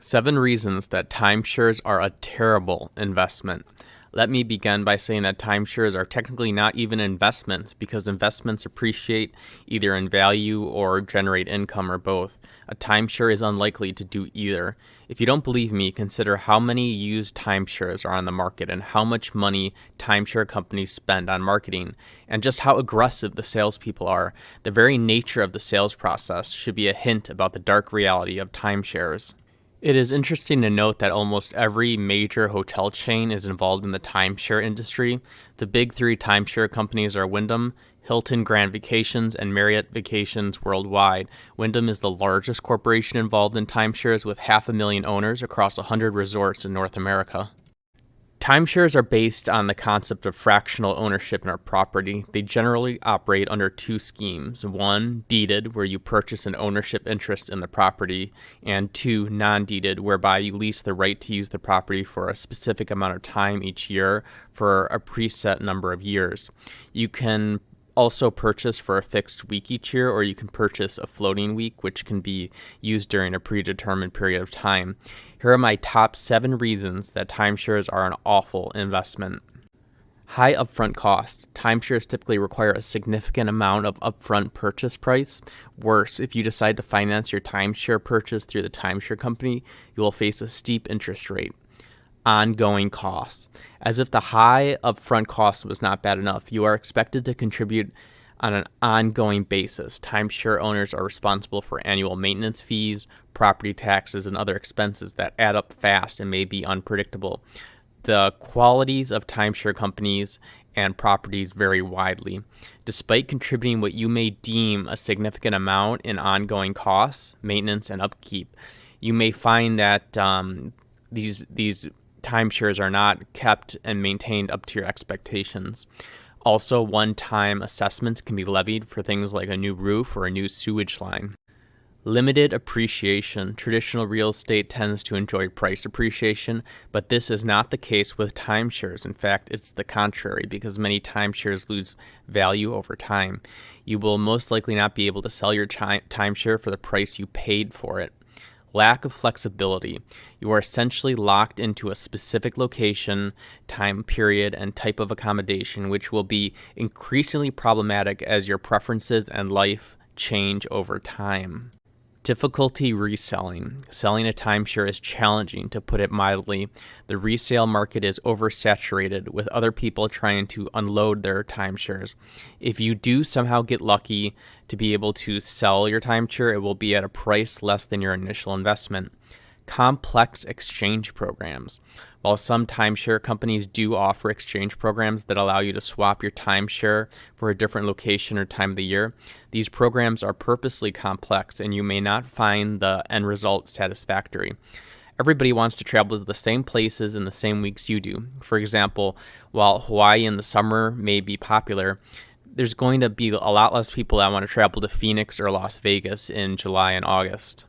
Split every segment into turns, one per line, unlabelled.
7 reasons that timeshares are a terrible investment. Let me begin by saying that timeshares are technically not even investments because investments appreciate either in value or generate income or both. A timeshare is unlikely to do either. If you don't believe me, consider how many used timeshares are on the market and how much money timeshare companies spend on marketing, and just how aggressive the salespeople are. The very nature of the sales process should be a hint about the dark reality of timeshares. It is interesting to note that almost every major hotel chain is involved in the timeshare industry. The big 3 timeshare companies are Wyndham, Hilton Grand Vacations, and Marriott Vacations Worldwide. Wyndham is the largest corporation involved in timeshares with 500,000 owners across 100 resorts in North America. Timeshares are based on the concept of fractional ownership in a property. They generally operate under 2 schemes. 1, deeded, where you purchase an ownership interest in the property, and 2, non-deeded, whereby you lease the right to use the property for a specific amount of time each year for a preset number of years. You can also purchase for a fixed week each year, or you can purchase a floating week, which can be used during a predetermined period of time. Here are my top 7 reasons that timeshares are an awful investment. High upfront cost. Timeshares typically require a significant amount of upfront purchase price. Worse, if you decide to finance your timeshare purchase through the timeshare company, you will face a steep interest rate. Ongoing costs. As if the high upfront cost was not bad enough, you are expected to contribute on an ongoing basis. Timeshare owners are responsible for annual maintenance fees, property taxes, and other expenses that add up fast and may be unpredictable. The qualities of timeshare companies and properties vary widely. Despite contributing what you may deem a significant amount in ongoing costs, maintenance, and upkeep, you may find that these timeshares are not kept and maintained up to your expectations. Also, one-time assessments can be levied for things like a new roof or a new sewage line. Limited appreciation. Traditional real estate tends to enjoy price appreciation, but this is not the case with timeshares. In fact, it's the contrary because many timeshares lose value over time. You will most likely not be able to sell your timeshare for the price you paid for it. Lack of flexibility. You are essentially locked into a specific location, time period, and type of accommodation, which will be increasingly problematic as your preferences and life change over time. Difficulty reselling. Selling a timeshare is challenging, to put it mildly. The resale market is oversaturated with other people trying to unload their timeshares. If you do somehow get lucky to be able to sell your timeshare, it will be at a price less than your initial investment. Complex exchange programs. While some timeshare companies do offer exchange programs that allow you to swap your timeshare for a different location or time of the year, these programs are purposely complex and you may not find the end result satisfactory. Everybody wants to travel to the same places in the same weeks you do. For example, while Hawaii in the summer may be popular, there's going to be a lot less people that want to travel to Phoenix or Las Vegas in July and August.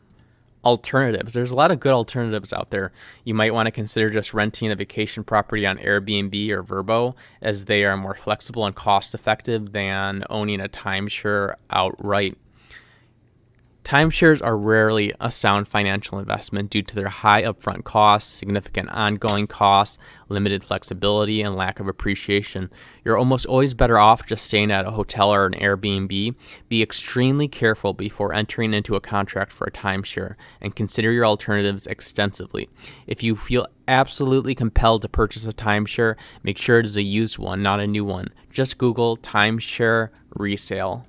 Alternatives. There's a lot of good alternatives out there. You might want to consider just renting a vacation property on Airbnb or Vrbo, as they are more flexible and cost effective than owning a timeshare outright. Timeshares are rarely a sound financial investment due to their high upfront costs, significant ongoing costs, limited flexibility, and lack of appreciation. You're almost always better off just staying at a hotel or an Airbnb. Be extremely careful before entering into a contract for a timeshare and consider your alternatives extensively. If you feel absolutely compelled to purchase a timeshare, make sure it is a used one, not a new one. Just Google timeshare resale.